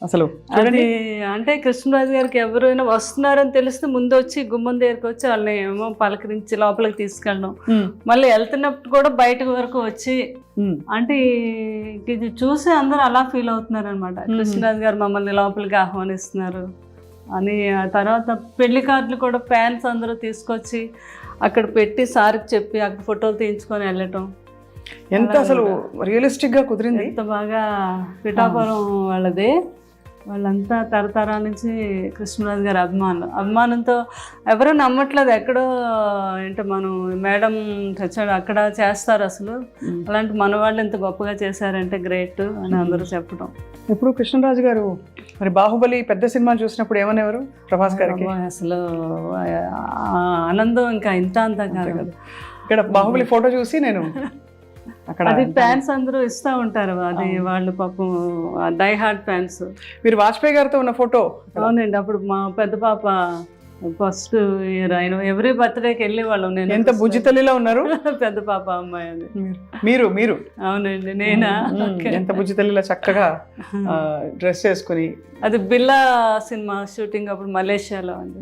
అసలు అది అంటే కృష్ణరాజు గారికి ఎవరైనా వస్తున్నారని తెలిస్తే ముందు వచ్చి గుమ్మం దగ్గరికి వచ్చి వాళ్ళని ఏమో పలకరించి లోపలికి తీసుకెళ్ళడం, మళ్ళీ వెళ్తున్నప్పుడు కూడా బయట వరకు వచ్చి అంటే ఇది చూసి అందరూ అలా ఫీల్ అవుతున్నారు అనమాట. కృష్ణరాజు గారు మమ్మల్ని లోపలికి ఆహ్వానిస్తున్నారు అని. ఆ తర్వాత పెళ్లి కార్డులు కూడా ఫ్యాన్స్ అందరూ తీసుకొచ్చి అక్కడ పెట్టి సార్కి చెప్పి అక్కడ ఫోటోలు తీయించుకొని వెళ్ళటం. ఎంత అసలు రియలిస్టిక్ గా కుదిరింది. ఎంత బాగా పిఠాపురం వాళ్ళది, వాళ్ళంతా తరతరాల నుంచి కృష్ణరాజు గారి అభిమానంతో ఎవరూ నమ్మట్లేదు. ఎక్కడో ఏంటో మనం మేడం చచ్చాడు అక్కడ చేస్తారు అసలు, అలాంటి మన వాళ్ళు ఎంత గొప్పగా చేశారంటే గ్రేట్ అని అందరూ చెప్పడం. ఇప్పుడు కృష్ణరాజు గారు మరి బాహుబలి పెద్ద సినిమా చూసినప్పుడు ఏమనేవారు ప్రభాస్ గారికి? అసలు ఆనందం ఇంకా ఇంత అంతా కాదు కదా. ఇక్కడ బాహుబలి ఫోటో చూసి నేను అది ఫ్యాన్స్ అందరూ ఇస్తూ ఉంటారు, అది వాళ్ళు పాపం డై హార్ట్ ఫ్యాన్స్. మీరు వాజ్పేయి గారితో ఉన్న ఫోటో? అవునండి, అప్పుడు మా పెద్ద పాప ఫస్ట్ ఇయర్ ఆయన ఎవ్రీ బర్త్డేకి వెళ్ళే వాళ్ళం. నేను ఎంత బుజ్జి తల్లిలో ఉన్నారు. పెద్ద పాప అమ్మాయి అది. మీరు అవునండి, నేనా? ఎంత బుజ్జి తల్లిలో చక్కగా డ్రెస్ వేసుకుని. అది బిల్లా సినిమా షూటింగ్ అప్పుడు మలేషియాలో అండి.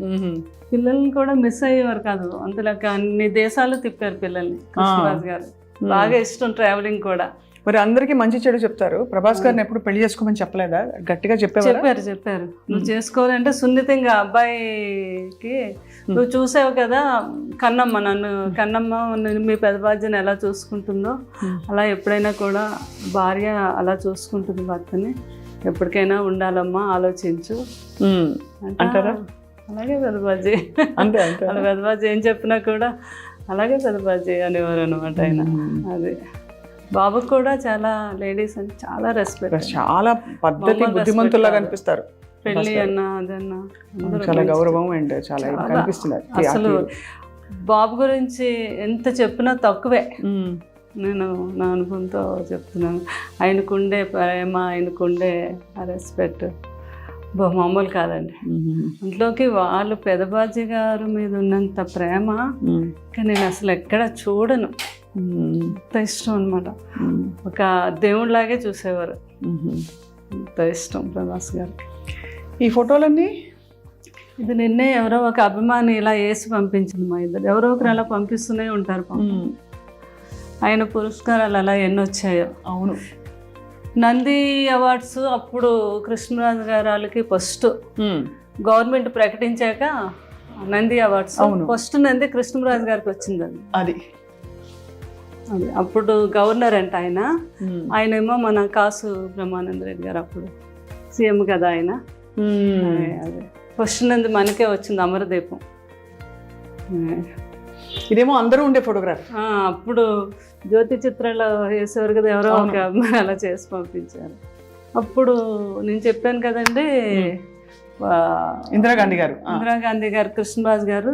పిల్లల్ని కూడా మిస్ అయ్యేవారు కాదు, అంతలోకి అన్ని దేశాలు తిప్పారు పిల్లల్ని కృష్ణరాజు గారు. బాగా ఇష్టం ట్రావెలింగ్ కూడా. మరి అందరికి మంచి చెడు చెప్తారు. ప్రభాస్ గారిని ఎప్పుడు పెళ్లి చేసుకోమని చెప్పలేదా? గట్టిగా చెప్పారు నువ్వు చేసుకోవాలంటే సున్నితంగా అబ్బాయికి నువ్వు చూసావు కదా కన్నమ్మ మీ పెద్ద బాధ్యని ఎలా చూసుకుంటుందో అలా ఎప్పుడైనా కూడా భార్య అలా చూసుకుంటుంది భర్తని, ఎప్పటికైనా ఉండాలమ్మా ఆలోచించు అంటారా? అలాగే పెద్దబాజీ అంతే అలా పెద్దబాజీ ఏం చెప్పినా కూడా అలాగే పెద్దబాజీ అనేవారు అనమాట ఆయన. అది బాబుకు కూడా చాలా లేడీస్ అని చాలా రెస్పెక్ట్, చాలా పద్ధతి బుద్ధిమంతుల్లా కనిపిస్తారు. పెళ్ళి అన్నా అదన్నా చాలా గౌరవం అండ్ చాలా కనిపిస్తున్నారు. అసలు బాబు గురించి ఎంత చెప్పినా తక్కువే. నేను నా అనుభవంతో చెప్తున్నాను. ఆయనకుండే ప్రేమ, ఆయనకుండే రెస్పెక్ట్ మామూలు కాదండి. అందులోకి వాళ్ళు పెదబాజీ గారు మీద ఉన్నంత ప్రేమ కానీ నేను అసలు ఎక్కడ చూడను. అంత ఇష్టం అనమాట, ఒక దేవుడిలాగే చూసేవారు. అంత ఇష్టం ప్రభాస్ గారికి. ఈ ఫోటోలన్నీ ఇది నిన్నే ఎవరో ఒక అభిమాని ఇలా వేసి పంపించింది. మా ఇద్దరు ఎవరో ఒకరు అలా పంపిస్తూనే ఉంటారు. ఆయన పురస్కారాలు అలా ఎన్ని వచ్చాయో. అవును, నంది అవార్డ్స్ అప్పుడు కృష్ణరాజు గారు వాళ్ళకి ఫస్ట్ గవర్నమెంట్ ప్రకటించాక నంది అవార్డ్స్ ఫస్ట్ నంది కృష్ణరాజు గారికి వచ్చిందండి. అది అప్పుడు గవర్నర్ అంట ఆయన ఏమో మన కాసు బ్రహ్మానంద రెడ్డి గారు అప్పుడు సీఎం కదా ఆయన. అదే ఫస్ట్ నంది మనకే వచ్చింది, అమరదీపం. ఇదేమో అందరూ ఉండే ఫోటోగ్రాఫ్. అప్పుడు జ్యోతి చిత్రాలు వేసేవారు కదా, ఎవరో ఒక అమ్మాయి అలా చేసి పంపించారు. అప్పుడు నేను చెప్పాను కదండి, ఇందిరాగాంధీ గారు కృష్ణరాజు గారు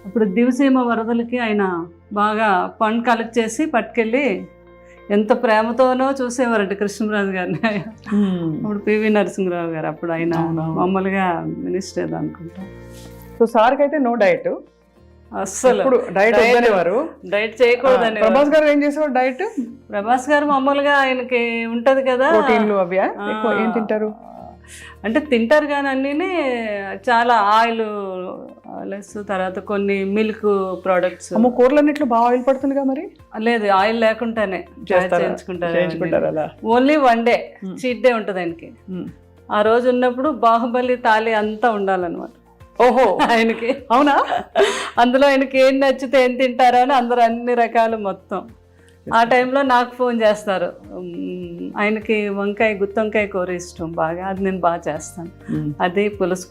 అప్పుడు దివసీమ వరదలకి ఆయన బాగా ఫండ్ కలెక్ట్ చేసి పట్టుకెళ్ళి ఎంత ప్రేమతోనో చూసేవారంట కృష్ణరాజు గారిని. అప్పుడు పివి నరసింహరావు గారు అప్పుడు ఆయన మామూలుగా మినిస్టర్ ఏదో అనుకుంటా. సో సార్కి అయితే నో డైట్, అస్సలు డైట్ చేయకూడదని. ప్రభాస్ గారు ఏం చేసేవారు డైట్? ప్రభాస్ గారు మామూలుగా ఆయనకి ఉంటది కదా ప్రోటీన్లు అవి ఏం తింటారు అంటే తింటారు కానీ అన్నీ చాలా ఆయిల్ లెస్, తర్వాత కొన్ని మిల్క్ ప్రోడక్ట్స్. కూరలన్నిట్లో బాగా ఆయిల్ పడుతుందిగా మరి? లేదు, ఆయిల్ లేకుండానే చేయించుకుంటారు. Only one day cheat day ఉంటుంది ఆయనకి. ఆ రోజు ఉన్నప్పుడు బాహుబలి తాళి అంతా ఉండాలన్నమాట. ఓహో, ఆయనకి. అవునా? అందులో ఆయనకి ఏం నచ్చితే ఏం తింటారో అని అందరూ అన్ని రకాలు మొత్తం. ఆ టైంలో నాకు ఫోన్ చేస్తారు. ఆయనకి గుత్తొంకాయ కూర ఇష్టం బాగా, అది నేను బాగా చేస్తాను. అది పులుసు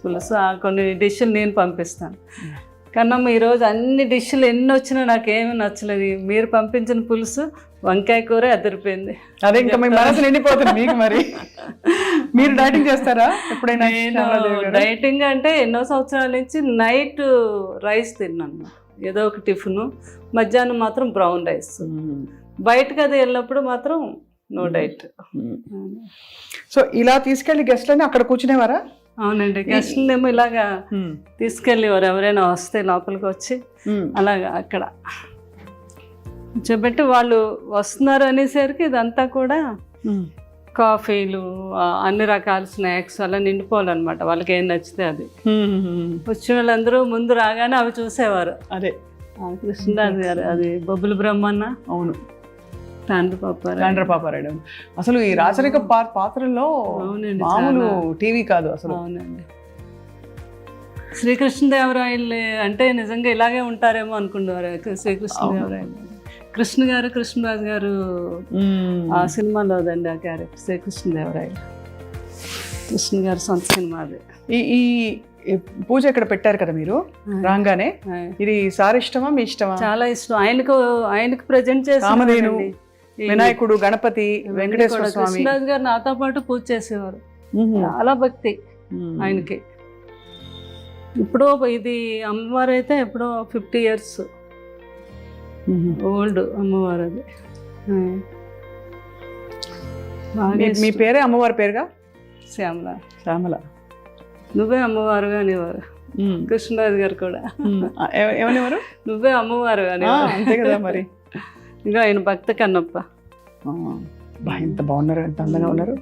కొన్ని డిష్లు నేను పంపిస్తాను. కన్నమ్మ ఈరోజు అన్ని డిష్లు ఎన్ని వచ్చినా నాకేమీ నచ్చలేదు, మీరు పంపించిన పులుసు వంకాయ కూర అదిరిపోయింది. అదే ఇంకా మీ మనసు నిండిపోతుంది మీకు. మరి మీరు డైటింగ్ చేస్తారా ఎప్పుడైనా? డైటింగ్ అంటే ఎన్నో సంవత్సరాల నుంచి నైట్ రైస్ తిన్నాను, ఏదో ఒక టిఫిన్. మధ్యాహ్నం మాత్రం బ్రౌన్ రైస్. బయటకు అది వెళ్ళినప్పుడు మాత్రం నో డైట్. సో ఇలా తీసుకెళ్ళి గెస్ట్లని అక్కడ కూర్చునేవారా? అవునండి, గెస్ట్లేమో ఇలాగా తీసుకెళ్ళేవారు. ఎవరైనా వస్తే లోపలికి వచ్చి అలాగా అక్కడ కూర్చోబెట్టి వాళ్ళు వస్తున్నారు అనేసరికి ఇదంతా కూడా కాఫీలు అన్ని రకాల స్నాక్స్ అలా నిండిపోవాలన్నమాట, వాళ్ళకి ఏం నచ్చితే అది. వచ్చిన వాళ్ళందరూ ముందు రాగానే అవి చూసేవారు. అదే కృష్ణరాజు గారు, అది బొబ్బుల బ్రహ్మన్న, అవును, తాండ్రపాపారాయుడు. అసలు ఈ రాచరిక పాత్రల్లో మామూలు టీవీ కాదు అసలు. అవునండి. శ్రీకృష్ణదేవరాయలు అంటే నిజంగా ఇలాగే ఉంటారేమో అనుకున్నారు. శ్రీకృష్ణదేవరాయలు కృష్ణరాజు గారు ఆ సినిమాలోదండి ఆ క్యారెక్టర్ శ్రీకృష్ణదేవరాయలు. కృష్ణ గారు సొంత సినిమా అది. ఈ పూజ ఇక్కడ పెట్టారు కదా మీరు రాగానే, ఇది సార్ ఇష్టమా మీ ఇష్టమా? చాలా ఇష్టం. ఆయనకు ప్రజెంట్ చేసి కామధేను, వినాయకుడు, గణపతి, వెంకటేశ్వర స్వామి. కృష్ణరాజు గారు నాతో పాటు పూజ చేసేవారు. చాలా భక్తి ఆయనకి. ఇప్పుడు ఇది అమ్మవారు అయితే ఎప్పుడో 50 years ఓల్డ్ అమ్మవారు అది. మీ పేరే అమ్మవారి పేరుగా? శ్యామల. నువ్వే అమ్మవారుగా అనేవారు కృష్ణరాజు గారు కూడా. ఏమనేవారు? నువ్వే అమ్మవారు అనేవారు. అంతే కదా మరి. ఇంకా ఆయన భక్త కన్నప్ప. ఎంత బాగున్నారు, ఎంత అందంగా ఉన్నారు.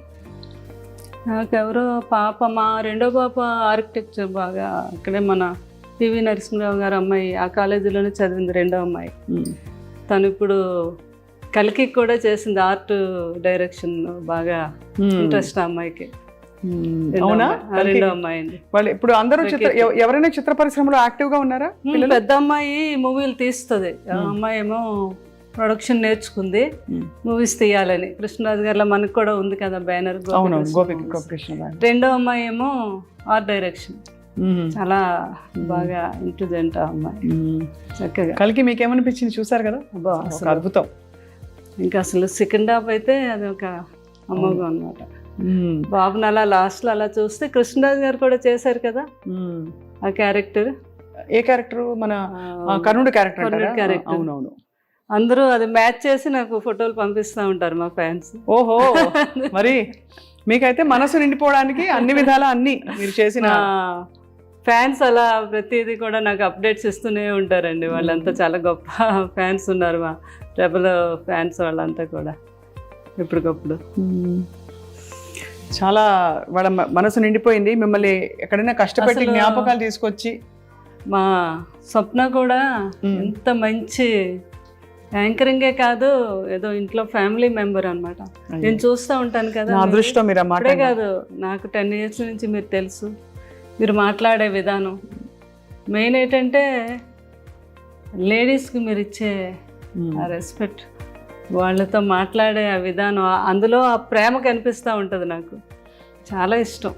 నాకెవరో పాప, మా రెండో పాప ఆర్కిటెక్చర్ బాగా అక్కడే మన పివి నరసింహరావు గారు అమ్మాయి, ఆ కాలేజీలోనే చదివింది రెండో అమ్మాయి. తను ఇప్పుడు కలికి కూడా చేసింది, ఆర్ట్ డైరెక్షన్ బాగా ఇంట్రెస్ట్ ఆ అమ్మాయికి. రెండో అమ్మాయి అండి. వాళ్ళు ఇప్పుడు అందరూ ఎవరైనా చిత్ర పరిశ్రమలో యాక్టివ్ గా ఉన్నారా? పెద్ద అమ్మాయి మూవీలు తీస్తుంది, అమ్మాయి ఏమో ప్రొడక్షన్ నేర్చుకుంది, మూవీస్ తీయాలని. కృష్ణరాజు గారిలో మనకు కూడా ఉంది కదా బ్యానర్. రెండో అమ్మాయి ఏమో ఆర్ట్ డైరెక్షన్, చాలా బాగా ఇంటెలిజెంట్ అమ్మాయి. చక్కగా. కలికి మీకు ఏమనిపించింది? చూసారు కదా, అద్భుతం. ఇంకా అసలు సెకండ్ హాఫ్ అయితే అది ఒక అమ్మగా అనమాట. బాబుని అలా లాస్ట్ లో అలా చూస్తే కృష్ణరాజు గారు కూడా చేశారు కదా ఆ క్యారెక్టర్. ఏ క్యారెక్టర్? మన కర్ణుడు క్యారెక్టర్. అవునవును. అందరూ అది మ్యాచ్ చేసి నాకు ఫోటోలు పంపిస్తూ ఉంటారు మా ఫ్యాన్స్. ఓహో, మరి మీకైతే మనసు నిండిపోవడానికి అన్ని విధాలా అన్ని మీరు చేసిన ఫ్యాన్స్ అలా ప్రతిదీ కూడా నాకు అప్డేట్స్ ఇస్తూనే ఉంటారండి. వాళ్ళంతా చాలా గొప్ప ఫ్యాన్స్ ఉన్నారు, మా రెబల్ ఫ్యాన్స్ వాళ్ళంతా కూడా ఎప్పటికప్పుడు. చాలా వాళ్ళ మనసు నిండిపోయింది. మిమ్మల్ని ఎక్కడైనా కష్టపెట్టి జ్ఞాపకాలు తీసుకొచ్చి. మా స్వప్న కూడా ఎంత మంచి యాంకరింగే కాదు, ఏదో ఇంట్లో ఫ్యామిలీ మెంబర్ అనమాట. నేను చూస్తూ ఉంటాను కదా. అదృష్టం మీరు అప్పుడే కాదు, నాకు 10 years నుంచి మీరు తెలుసు. మీరు మాట్లాడే విధానం మెయిన్ ఏంటంటే లేడీస్కి మీరు ఇచ్చే ఆ రెస్పెక్ట్, వాళ్ళతో మాట్లాడే ఆ విధానం, అందులో ఆ ప్రేమ కనిపిస్తూ ఉంటుంది. నాకు చాలా ఇష్టం.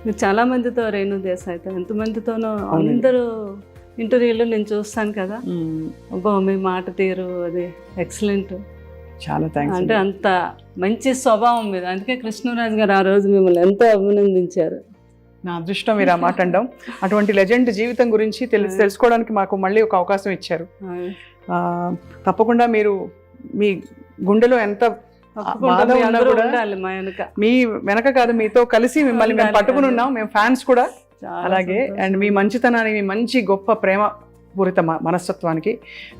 మీరు చాలామందితో, రేణు దేశాయ్తో ఎంతమందితోనో అందరూ ఇంటర్వ్యూలో నేను చూస్తాను కదా, అబ్బో మీ మాట తీరు అది ఎక్సలెంట్. చాలా థ్యాంక్స్. అంటే అంత మంచి స్వభావం మీద, అందుకే కృష్ణరాజు గారు ఆ రోజు మిమ్మల్ని ఎంతో అభినందించారు. నా అదృష్టం మీరు ఆ మాట అనడం. అటువంటి లెజెండ్ జీవితం గురించి తెలుసుకోవడానికి మాకు మళ్ళీ ఒక అవకాశం ఇచ్చారు. తప్పకుండా మీరు మీ గుండెలో ఎంత మీ వెనక కాదు, మీతో కలిసి మిమ్మల్ని మేము పట్టుకుని ఉన్నాం, మేము ఫ్యాన్స్ కూడా. అలాగే అండ్ మీ మంచితనాన్ని, మీ మంచి గొప్ప ప్రేమ పూరిత మనస్తత్వానికి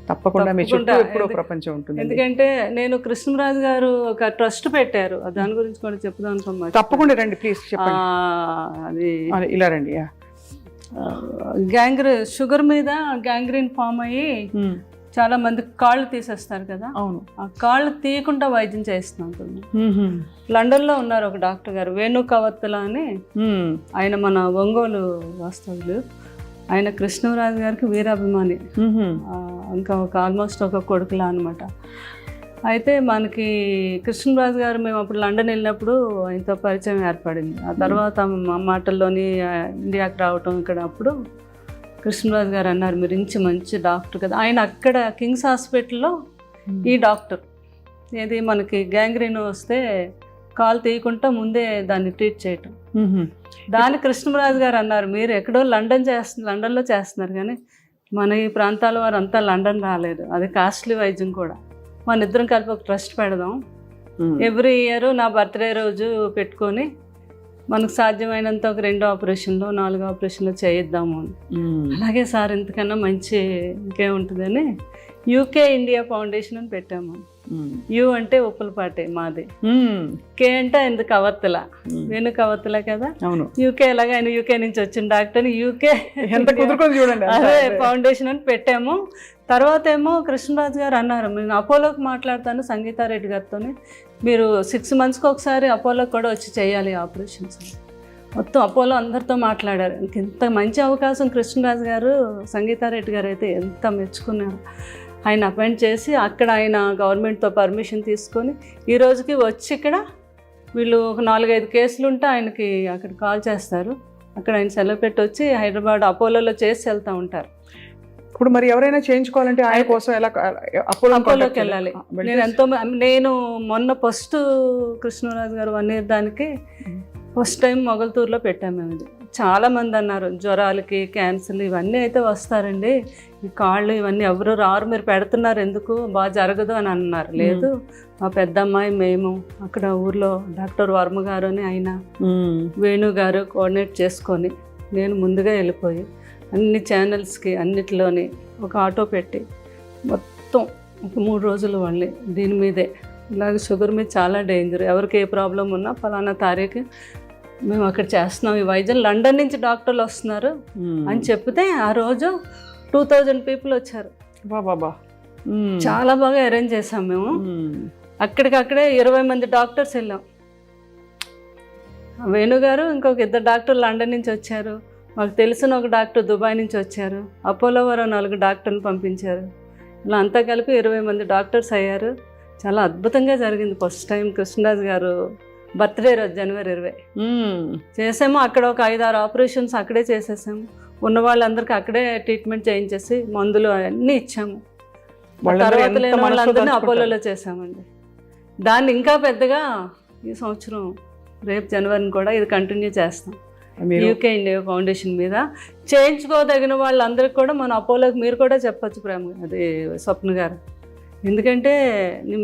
తప్పకుండా మీ చుట్టూ ఎప్పుడో ప్రపంచం ఉంటుంది. ఎందుకంటే నేను కృష్ణరాజు గారు ఒక ట్రస్ట్ పెట్టారు, దాని గురించి కూడా చెప్దాం అనుకున్నాను. తప్పకుండా రండి ప్లీజ్, చెప్పండి. అది ఇలా రండి. షుగర్ మీద గ్యాంగ్రీన్ ఫామ్ అయ్యి చాలా మంది కాళ్ళు తీసేస్తారు కదా. అవును. ఆ కాళ్ళు తీయకుండా వైద్యం చేస్తున్నాను. లండన్లో ఉన్నారు ఒక డాక్టర్ గారు, వేణు కవత్తల అని. ఆయన మన ఒంగోలు వాస్తవులు. ఆయన కృష్ణరాజు గారికి వీరాభిమాని, ఇంకా ఒక ఆల్మోస్ట్ ఒక కొడుకులా అనమాట. అయితే మనకి కృష్ణరాజు గారు మేము అప్పుడు లండన్ వెళ్ళినప్పుడు ఆయనతో పరిచయం ఏర్పడింది. ఆ తర్వాత మా మాటల్లోని ఇండియాకి రావటం ఇక్కడ అప్పుడు కృష్ణరాజు గారు అన్నారు, మీరు మంచి డాక్టర్ కదా. ఆయన అక్కడ కింగ్స్ హాస్పిటల్లో ఈ డాక్టర్, ఏది మనకి గ్యాంగ్రీన్ వస్తే కాలు తీయకుండా ముందే దాన్ని ట్రీట్ చేయటం. దాని కృష్ణరాజు గారు అన్నారు, మీరు ఎక్కడో లండన్లో చేస్తున్నారు కానీ మన ఈ ప్రాంతాల వారు అంతా లండన్ రాలేదు, అది కాస్ట్లీ వైద్యం కూడా. మన ఇద్దరం కలిపి ఒక ట్రస్ట్ పెడదాం, ఎవ్రీ ఇయర్ నా బర్త్డే రోజు పెట్టుకొని మనకు సాధ్యమైనంత ఒక 2 ఆపరేషన్లు 4 ఆపరేషన్లు చేయిద్దాము అని. అలాగే సార్ ఇంతకన్నా మంచి ఇంకేముంటుందని యూకే ఇండియా ఫౌండేషన్ అని పెట్టాము. యు అంటే ఉప్పులపాటి మాది, కే అంటే ఆయన కవర్తల, వేణు కవర్తల కదా. అవును, యూకే ఎలాగ ఆయన యూకే నుంచి వచ్చిన డాక్టర్ యూకే ఎంత కుదురుకొని చూడండి. అదే ఫౌండేషన్ అని పెట్టాము. తర్వాత ఏమో కృష్ణరాజు గారు అన్నారు, నేను అపోలోకి మాట్లాడతాను సంగీతారెడ్డి గారితో, మీరు 6 monthsకి ఒకసారి అపోలోకి కూడా వచ్చి చేయాలి ఆపరేషన్స్. మొత్తం అపోలో అందరితో మాట్లాడారు. ఇంత మంచి అవకాశం కృష్ణరాజు గారు, సంగీతారెడ్డి గారు అయితే ఎంత మెచ్చుకున్నారు. ఆయన అపాయింట్ చేసి అక్కడ ఆయన గవర్నమెంట్తో పర్మిషన్ తీసుకొని ఈ రోజుకి వచ్చి ఇక్కడ వీళ్ళు ఒక 4-5 కేసులు ఉంటే ఆయనకి అక్కడ కాల్ చేస్తారు, అక్కడ ఆయన సెలవు పెట్టి వచ్చి హైదరాబాద్ అపోలోలో చేసి వెళ్తూ ఉంటారు. ఇప్పుడు మరి ఎవరైనా చేయించుకోవాలంటే ఆయన కోసం ఎలా అపోలోకి వెళ్ళాలి? నేను మొన్న ఫస్ట్ కృష్ణరాజు గారు 1 year దానికి ఫస్ట్ టైం మొగల్తూరులో పెట్టాము మేము. ఇది చాలామంది అన్నారు జ్వరాలకి, క్యాన్సర్లు ఇవన్నీ అయితే వస్తారండి, ఈ కాళ్ళు ఇవన్నీ ఎవరు రారు, మీరు పెడుతున్నారు ఎందుకు, బాగా జరగదు అని అన్నారు. లేదు, మా పెద్దమ్మాయి మేము అక్కడ ఊర్లో డాక్టర్ వర్మ గారు అని ఆయన వేణు గారు కోఆర్డినేట్ చేసుకొని నేను ముందుగా వెళ్ళిపోయి అన్ని ఛానల్స్కి అన్నిటిలోని ఒక ఆటో పెట్టి మొత్తం ఒక 3 రోజులు వాళ్ళని దీని మీదే, ఇలాగ షుగర్ మీద చాలా డేంజర్, ఎవరికి ఏ ప్రాబ్లం ఉన్నా ఫలానా తారీఖు మేము అక్కడ చేస్తున్నాం, ఈ వైద్యం లండన్ నుంచి డాక్టర్లు వస్తున్నారు అని చెప్తే ఆ రోజు 2000 people వచ్చారు. బాబా, చాలా బాగా అరేంజ్ చేసాం మేము. అక్కడికక్కడే 20 మంది డాక్టర్స్ వెళ్ళాం. వేణుగారు ఇంకొక 2 డాక్టర్లు లండన్ నుంచి వచ్చారు, మాకు తెలిసిన ఒక డాక్టర్ దుబాయ్ నుంచి వచ్చారు, అపోలో వారు 4 డాక్టర్లు పంపించారు. ఇలా అంతా కలిపి 20 మంది డాక్టర్స్ అయ్యారు. చాలా అద్భుతంగా జరిగింది. ఫస్ట్ టైం కృష్ణరాజు గారు బర్త్డే రోజు January 20 చేసాము. అక్కడ ఒక 5-6 ఆపరేషన్స్ అక్కడే చేసేసాము. ఉన్న వాళ్ళందరికీ అక్కడే ట్రీట్మెంట్ చేయించేసి మందులు అన్నీ ఇచ్చాము. తర్వాత లేని వాళ్ళందరినీ అపోలోలో చేసామండి. దాన్ని ఇంకా పెద్దగా ఈ సంవత్సరం రేపు జనవరిని కూడా ఇది కంటిన్యూ చేస్తాం. యూకే ఇండియా ఫౌండేషన్ మీద చేయించుకోదగిన వాళ్ళందరికీ కూడా మన అపోలోకి మీరు కూడా చెప్పచ్చు ప్రేమ, అది స్వప్న గారు. ఎందుకంటే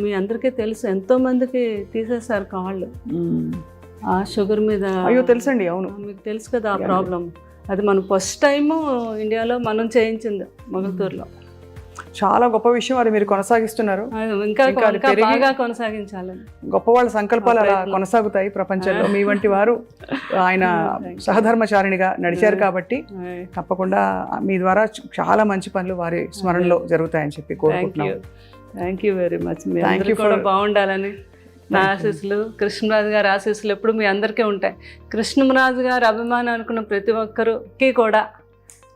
మీ అందరికీ తెలుసు ఎంతోమందికి తీసేశారు కాళ్ళు ఆ షుగర్ మీద. అయ్యో తెలుసండి, అవును మీకు తెలుసు కదా ఆ ప్రాబ్లం. అది మనం ఫస్ట్ టైము ఇండియాలో మనం చేయించింది మొగల్తూరులో. చాలా గొప్ప విషయం, అది మీరు కొనసాగిస్తున్నారు. ఇంకా బాగా కొనసాగించాలని గొప్ప వాళ్ళ సంకల్పాలు అలా కొనసాగుతాయి ప్రపంచంలో. మీ వంటి వారు ఆయన సహధర్మచారిణిగా నడిచారు కాబట్టి తప్పకుండా మీ ద్వారా చాలా మంచి పనులు వారి స్మరణలో జరుగుతాయని చెప్పి కోరుకుంటున్నాను. Thank you very much. Thank you కూడా బాగుండాలని నా ఆశీస్సులు, కృష్ణరాజు గారి ఆశీస్సులు ఎప్పుడు మీ అందరికీ ఉంటాయి. కృష్ణరాజు గారి అభిమానం అనుకున్న ప్రతి ఒక్కరికి కూడా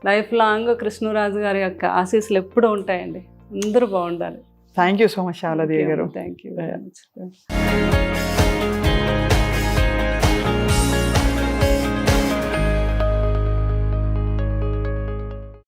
లైఫ్ లాంగ్ కృష్ణరాజు గారి యొక్క ఆశీస్సులు ఎప్పుడూ ఉంటాయండి. అందరూ బాగుండాలి. Thank you so much Sharadadevi garu. Thank you very much.